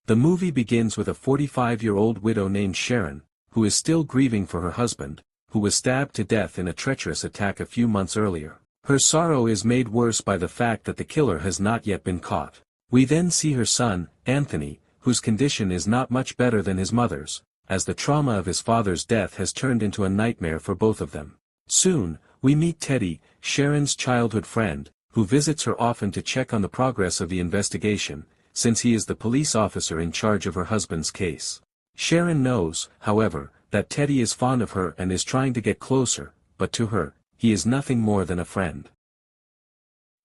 The movie begins with a 45-year-old widow named Sharon, who is still grieving for her husband, who was stabbed to death in a treacherous attack a few months earlier. Her sorrow is made worse by the fact that the killer has not yet been caught. We then see her son, Anthony, whose condition is not much better than his mother's, as the trauma of his father's death has turned into a nightmare for both of them. Soon, we meet Teddy, Sharon's childhood friend, who visits her often to check on the progress of the investigation, since he is the police officer in charge of her husband's case. Sharon knows, however, that Teddy is fond of her and is trying to get closer, but to her, he is nothing more than a friend.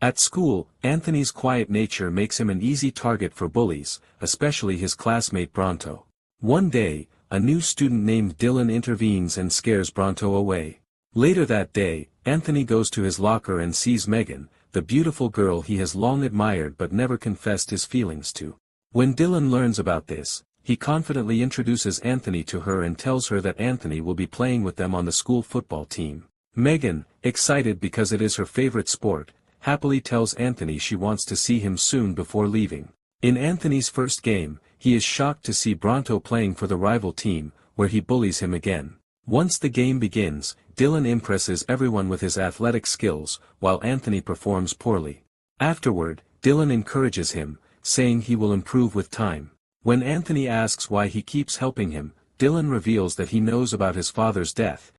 At school, Anthony's quiet nature makes him an easy target for bullies, especially his classmate Bronto. One day, a new student named Dylan intervenes and scares Bronto away. Later that day, Anthony goes to his locker and sees Megan, the beautiful girl he has long admired but never confessed his feelings to. When Dylan learns about this, he confidently introduces Anthony to her and tells her that Anthony will be playing with them on the school football team. Megan, excited because it is her favorite sport, happily tells Anthony she wants to see him soon before leaving. In Anthony's first game, he is shocked to see Bronto playing for the rival team, where he bullies him again. Once the game begins, Dylan impresses everyone with his athletic skills, while Anthony performs poorly. Afterward, Dylan encourages him, saying he will improve with time. When Anthony asks why he keeps helping him, Dylan reveals that he knows about his father's death,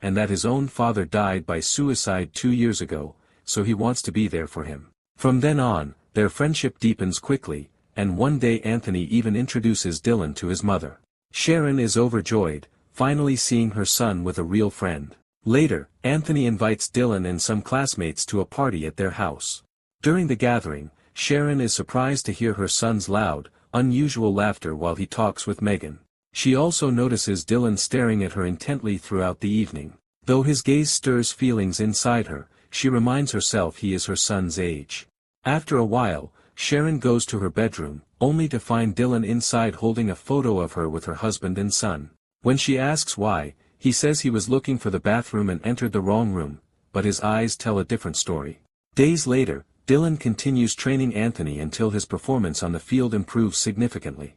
and that his own father died by suicide 2 years ago, so he wants to be there for him. From then on, their friendship deepens quickly, and one day Anthony even introduces Dylan to his mother. Sharon is overjoyed, finally seeing her son with a real friend. Later, Anthony invites Dylan and some classmates to a party at their house. During the gathering, Sharon is surprised to hear her son's loud, unusual laughter while he talks with Megan. She also notices Dylan staring at her intently throughout the evening. Though his gaze stirs feelings inside her, she reminds herself he is her son's age. After a while, Sharon goes to her bedroom, only to find Dylan inside holding a photo of her with her husband and son. When she asks why, he says he was looking for the bathroom and entered the wrong room, but his eyes tell a different story. Days later, Dylan continues training Anthony until his performance on the field improves significantly.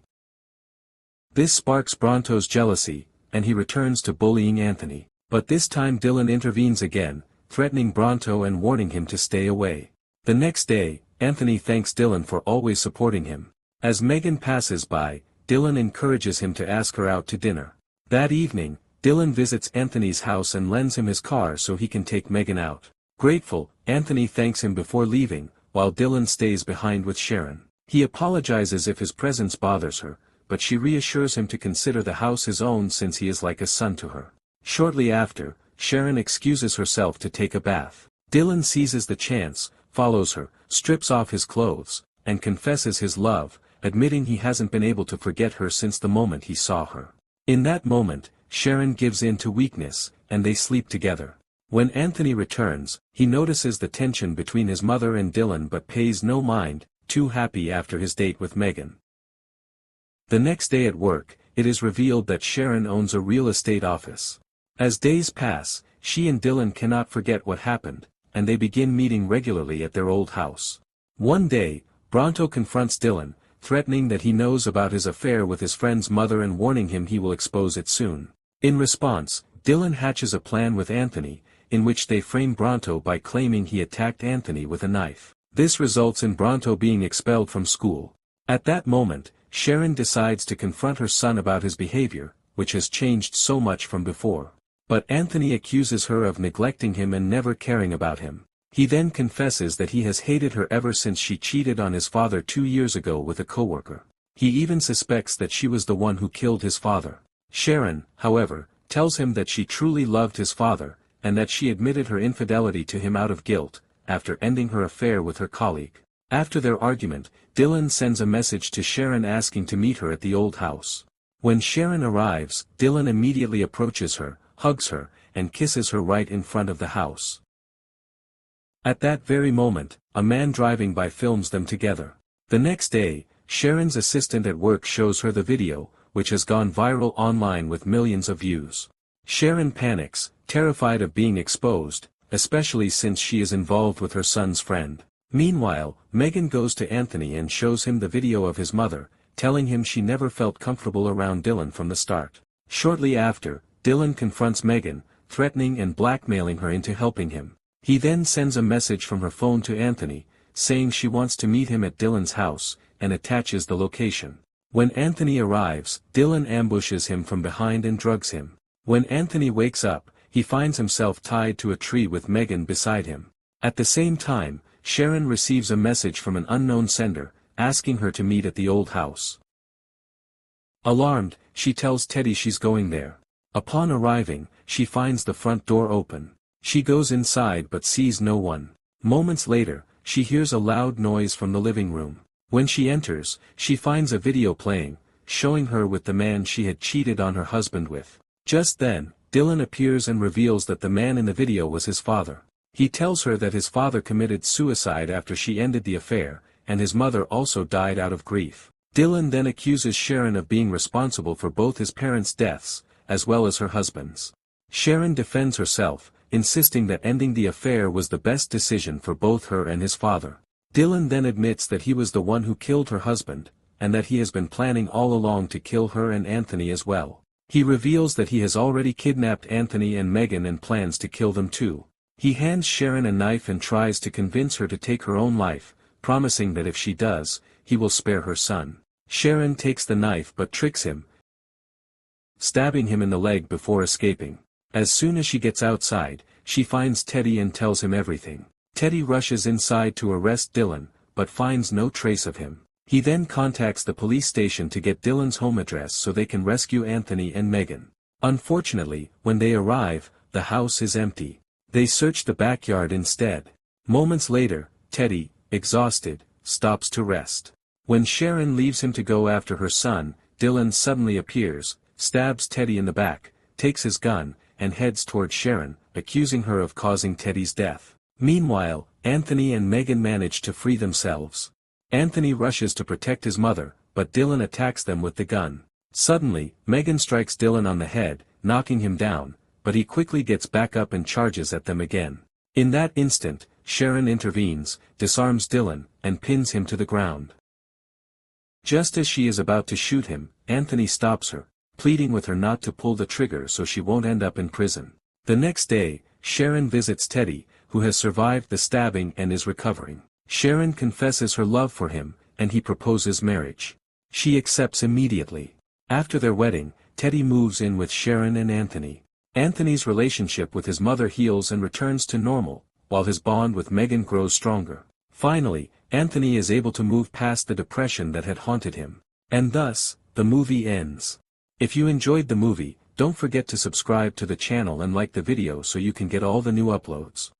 This sparks Bronto's jealousy, and he returns to bullying Anthony. But this time Dylan intervenes again, threatening Bronto and warning him to stay away. The next day, Anthony thanks Dylan for always supporting him. As Megan passes by, Dylan encourages him to ask her out to dinner. That evening, Dylan visits Anthony's house and lends him his car so he can take Megan out. Grateful, Anthony thanks him before leaving, while Dylan stays behind with Sharon. He apologizes if his presence bothers her, but she reassures him to consider the house his own since he is like a son to her. Shortly after, Sharon excuses herself to take a bath. Dylan seizes the chance, follows her, strips off his clothes, and confesses his love, admitting he hasn't been able to forget her since the moment he saw her. In that moment, Sharon gives in to weakness, and they sleep together. When Anthony returns, he notices the tension between his mother and Dylan but pays no mind, too happy after his date with Megan. The next day at work, it is revealed that Sharon owns a real estate office. As days pass, she and Dylan cannot forget what happened, and they begin meeting regularly at their old house. One day, Bronto confronts Dylan, threatening that he knows about his affair with his friend's mother and warning him he will expose it soon. In response, Dylan hatches a plan with Anthony, in which they frame Bronto by claiming he attacked Anthony with a knife. This results in Bronto being expelled from school. At that moment, Sharon decides to confront her son about his behavior, which has changed so much from before. But Anthony accuses her of neglecting him and never caring about him. He then confesses that he has hated her ever since she cheated on his father 2 years ago with a coworker. He even suspects that she was the one who killed his father. Sharon, however, tells him that she truly loved his father, and that she admitted her infidelity to him out of guilt, after ending her affair with her colleague. After their argument, Dylan sends a message to Sharon asking to meet her at the old house. When Sharon arrives, Dylan immediately approaches her, hugs her, and kisses her right in front of the house. At that very moment, a man driving by films them together. The next day, Sharon's assistant at work shows her the video, which has gone viral online with millions of views. Sharon panics, terrified of being exposed, especially since she is involved with her son's friend. Meanwhile, Megan goes to Anthony and shows him the video of his mother, telling him she never felt comfortable around Dylan from the start. Shortly after, Dylan confronts Megan, threatening and blackmailing her into helping him. He then sends a message from her phone to Anthony, saying she wants to meet him at Dylan's house, and attaches the location. When Anthony arrives, Dylan ambushes him from behind and drugs him. When Anthony wakes up, he finds himself tied to a tree with Megan beside him. At the same time, Sharon receives a message from an unknown sender, asking her to meet at the old house. Alarmed, she tells Teddy she's going there. Upon arriving, she finds the front door open. She goes inside but sees no one. Moments later, she hears a loud noise from the living room. When she enters, she finds a video playing, showing her with the man she had cheated on her husband with. Just then, Dylan appears and reveals that the man in the video was his father. He tells her that his father committed suicide after she ended the affair, and his mother also died out of grief. Dylan then accuses Sharon of being responsible for both his parents' deaths, as well as her husband's. Sharon defends herself, insisting that ending the affair was the best decision for both her and his father. Dylan then admits that he was the one who killed her husband, and that he has been planning all along to kill her and Anthony as well. He reveals that he has already kidnapped Anthony and Megan and plans to kill them too. He hands Sharon a knife and tries to convince her to take her own life, promising that if she does, he will spare her son. Sharon takes the knife but tricks him, stabbing him in the leg before escaping. As soon as she gets outside, she finds Teddy and tells him everything. Teddy rushes inside to arrest Dylan, but finds no trace of him. He then contacts the police station to get Dylan's home address so they can rescue Anthony and Megan. Unfortunately, when they arrive, the house is empty. They search the backyard instead. Moments later, Teddy, exhausted, stops to rest. When Sharon leaves him to go after her son, Dylan suddenly appears, stabs Teddy in the back, takes his gun, and heads toward Sharon, accusing her of causing Teddy's death. Meanwhile, Anthony and Megan manage to free themselves. Anthony rushes to protect his mother, but Dylan attacks them with the gun. Suddenly, Megan strikes Dylan on the head, knocking him down, but he quickly gets back up and charges at them again. In that instant, Sharon intervenes, disarms Dylan, and pins him to the ground. Just as she is about to shoot him, Anthony stops her, pleading with her not to pull the trigger so she won't end up in prison. The next day, Sharon visits Teddy, who has survived the stabbing and is recovering. Sharon confesses her love for him, and he proposes marriage. She accepts immediately. After their wedding, Teddy moves in with Sharon and Anthony. Anthony's relationship with his mother heals and returns to normal, while his bond with Megan grows stronger. Finally, Anthony is able to move past the depression that had haunted him. And thus, the movie ends. If you enjoyed the movie, don't forget to subscribe to the channel and like the video so you can get all the new uploads.